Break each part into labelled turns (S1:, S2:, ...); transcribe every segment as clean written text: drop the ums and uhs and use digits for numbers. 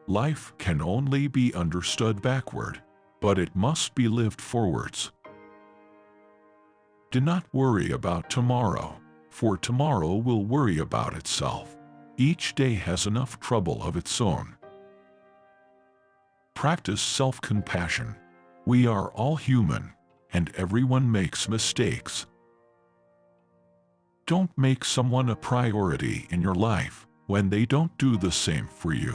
S1: Life can only be understood backward, but it must be lived forwards. Do not worry about tomorrow, for tomorrow will worry about itself. Each day has enough trouble of its own. Practice self-compassion. We are all human, and everyone makes mistakes. Don't make someone a priority in your life when they don't do the same for you.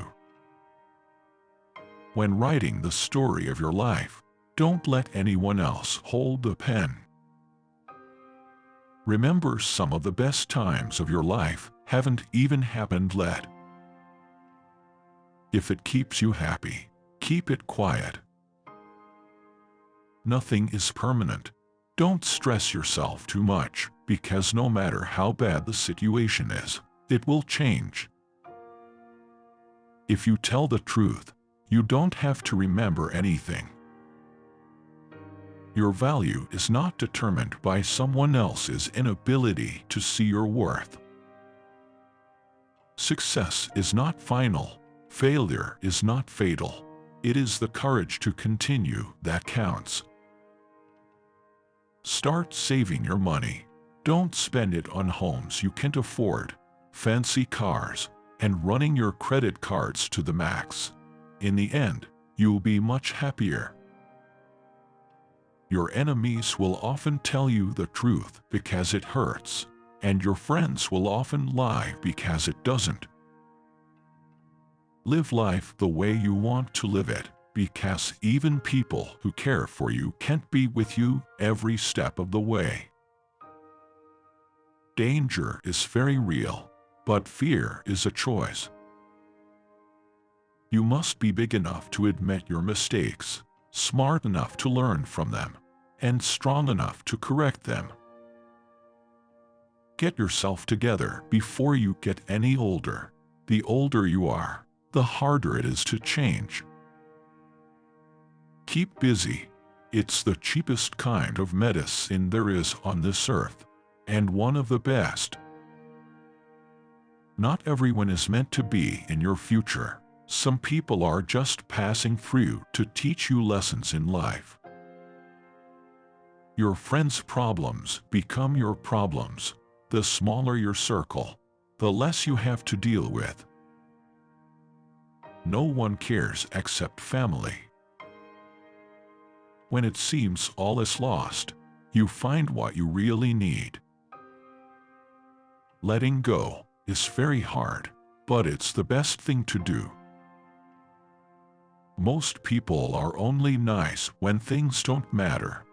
S1: When writing the story of your life, don't let anyone else hold the pen. Remember, some of the best times of your life haven't even happened yet. If it keeps you happy, keep it quiet. Nothing is permanent. Don't stress yourself too much, because no matter how bad the situation is, it will change. If you tell the truth, you don't have to remember anything. Your value is not determined by someone else's inability to see your worth. Success is not final. Failure is not fatal. It is the courage to continue that counts. Start saving your money. Don't spend it on homes you can't afford, fancy cars, and running your credit cards to the max. In the end, you'll be much happier. Your enemies will often tell you the truth because it hurts, and your friends will often lie because it doesn't. Live life the way you want to live it, because even people who care for you can't be with you every step of the way. Danger is very real, but fear is a choice. You must be big enough to admit your mistakes, smart enough to learn from them, and strong enough to correct them. Get yourself together before you get any older. The older you are, the harder it is to change. Keep busy. It's the cheapest kind of medicine there is on this earth, and one of the best. Not everyone is meant to be in your future. Some people are just passing through to teach you lessons in life. Your friends' problems become your problems. The smaller your circle, the less you have to deal with. No one cares except family. When it seems all is lost, you find what you really need. Letting go is very hard, but it's the best thing to do. Most people are only nice when things don't matter.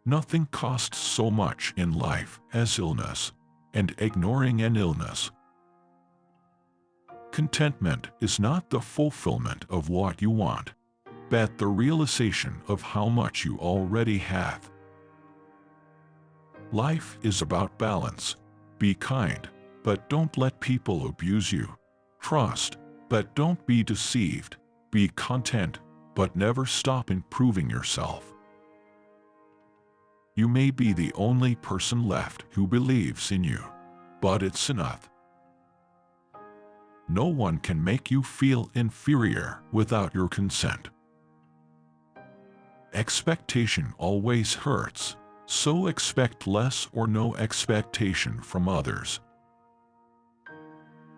S1: Nothing costs so much in life as illness, and ignoring an illness. Contentment is not the fulfillment of what you want, but the realization of how much you already have. Life is about balance. Be kind, but don't let people abuse you. Trust, but don't be deceived. Be content, but never stop improving yourself. You may be the only person left who believes in you, but it's enough. No one can make you feel inferior without your consent. Expectation always hurts, so expect less or no expectation from others.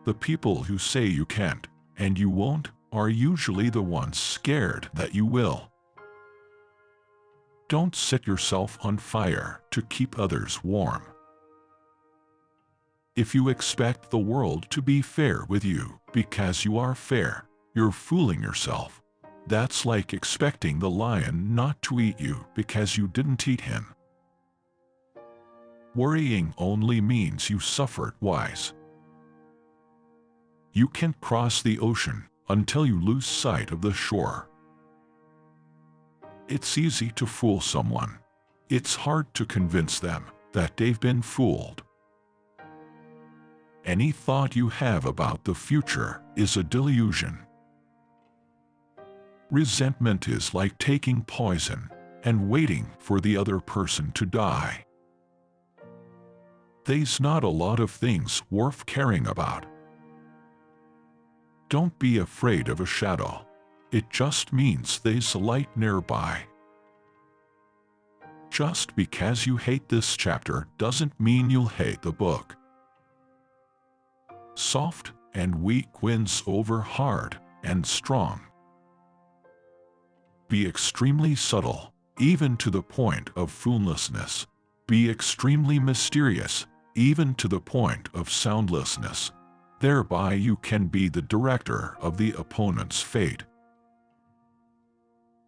S1: The people who say you can't, and you won't, are usually the ones scared that you will. Don't set yourself on fire to keep others warm. If you expect the world to be fair with you because you are fair, you're fooling yourself. That's like expecting the lion not to eat you because you didn't eat him. Worrying only means you suffer twice. You can't cross the ocean until you lose sight of the shore. It's easy to fool someone. It's hard to convince them that they've been fooled. Any thought you have about the future is a delusion. Resentment is like taking poison and waiting for the other person to die. There's not a lot of things worth caring about. Don't be afraid of a shadow. It just means there's a light nearby. Just because you hate this chapter doesn't mean you'll hate the book. Soft and weak wins over hard and strong. Be extremely subtle, even to the point of foolishly. Be extremely mysterious, even to the point of soundlessness. Thereby you can be the director of the opponent's fate.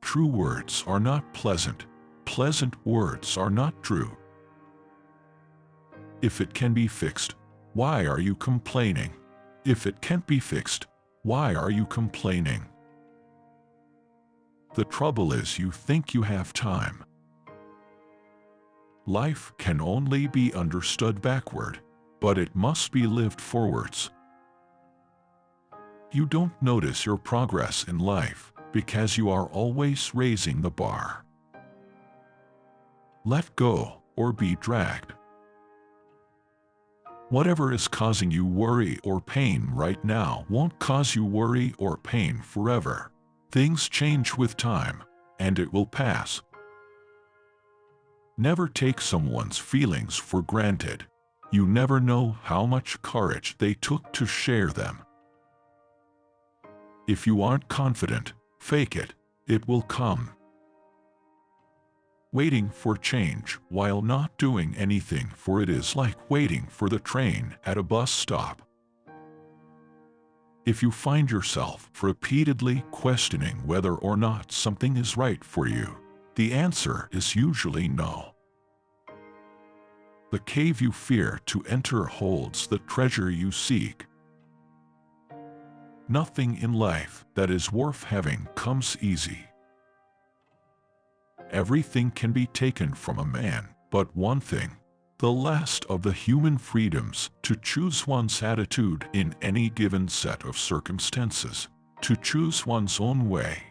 S1: True words are not pleasant. Pleasant words are not true. If it can be fixed, why are you complaining? If it can't be fixed, why are you complaining? The trouble is you think you have time. Life can only be understood backward, but it must be lived forwards. You don't notice your progress in life because you are always raising the bar. Let go or be dragged. Whatever is causing you worry or pain right now won't cause you worry or pain forever. Things change with time, and it will pass. Never take someone's feelings for granted. You never know how much courage they took to share them. If you aren't confident, fake it. It will come. Waiting for change while not doing anything for it is like waiting for the train at a bus stop. If you find yourself repeatedly questioning whether or not something is right for you, the answer is usually no. The cave you fear to enter holds the treasure you seek. Nothing in life that is worth having comes easy. Everything can be taken from a man, but one thing, the last of the human freedoms, to choose one's attitude in any given set of circumstances, to choose one's own way.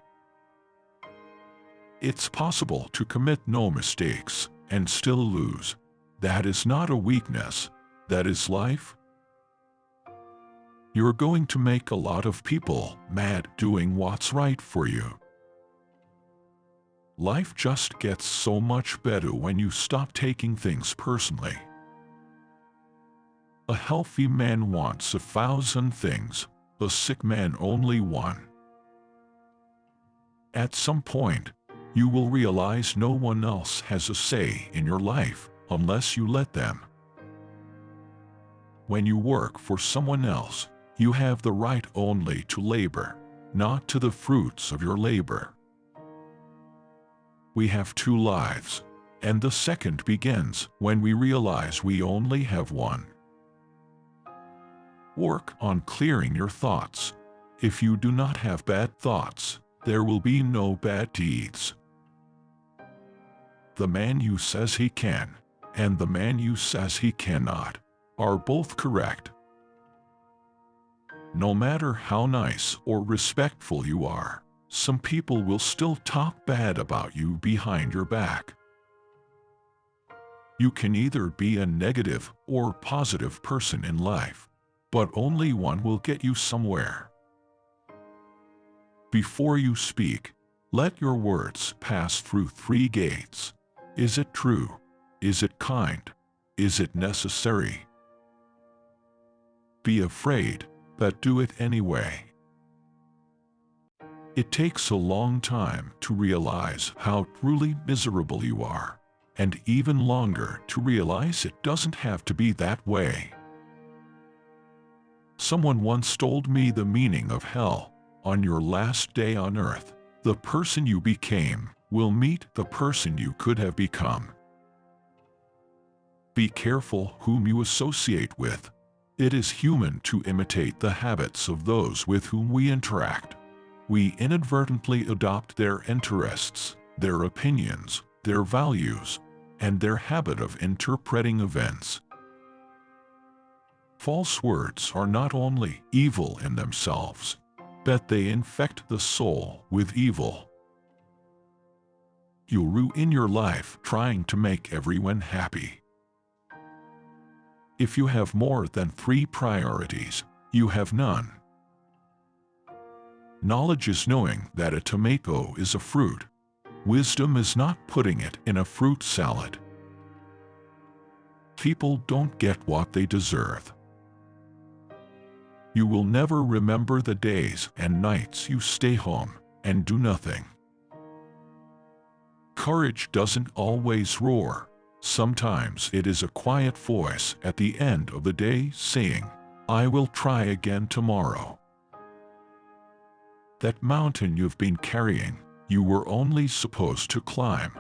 S1: It's possible to commit no mistakes and still lose. That is not a weakness, that is life. You're going to make a lot of people mad doing what's right for you. Life just gets so much better when you stop taking things personally. A healthy man wants 1,000 things, a sick man only one. At some point, you will realize no one else has a say in your life unless you let them. When you work for someone else, you have the right only to labor, not to the fruits of your labor. We have 2 lives, and the second begins when we realize we only have one. Work on clearing your thoughts. If you do not have bad thoughts, there will be no bad deeds. The man who says he can, and the man who says he cannot, are both correct. No matter how nice or respectful you are, some people will still talk bad about you behind your back. You can either be a negative or positive person in life, but only one will get you somewhere. Before you speak, let your words pass through 3 gates. Is it true? Is it kind? Is it necessary? Be afraid, but do it anyway. It takes a long time to realize how truly miserable you are, and even longer to realize it doesn't have to be that way. Someone once told me the meaning of hell: on your last day on earth, the person you became will meet the person you could have become. Be careful whom you associate with. It is human to imitate the habits of those with whom we interact. We inadvertently adopt their interests, their opinions, their values, and their habit of interpreting events. False words are not only evil in themselves, but they infect the soul with evil. You'll ruin your life trying to make everyone happy. If you have more than 3 priorities, you have none. Knowledge is knowing that a tomato is a fruit. Wisdom is not putting it in a fruit salad. People don't get what they deserve. You will never remember the days and nights you stay home and do nothing. Courage doesn't always roar. Sometimes it is a quiet voice at the end of the day saying, "I will try again tomorrow." That mountain you've been carrying, you were only supposed to climb.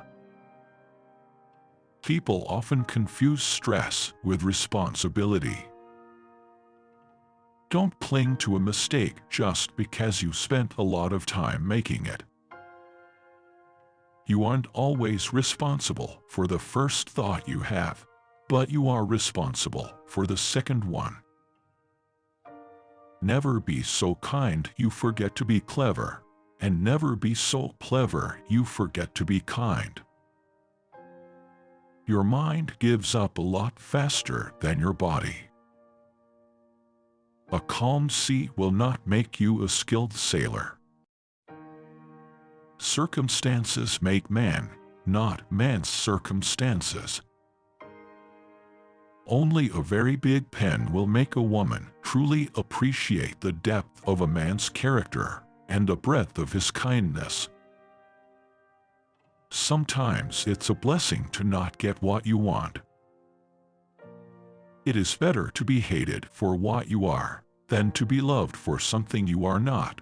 S1: People often confuse stress with responsibility. Don't cling to a mistake just because you spent a lot of time making it. You aren't always responsible for the first thought you have, but you are responsible for the second one. Never be so kind you forget to be clever, and never be so clever you forget to be kind. Your mind gives up a lot faster than your body. A calm sea will not make you a skilled sailor. Circumstances make man, not man's circumstances. Only a very big pen will make a woman truly appreciate the depth of a man's character and the breadth of his kindness. Sometimes it's a blessing to not get what you want. It is better to be hated for what you are than to be loved for something you are not.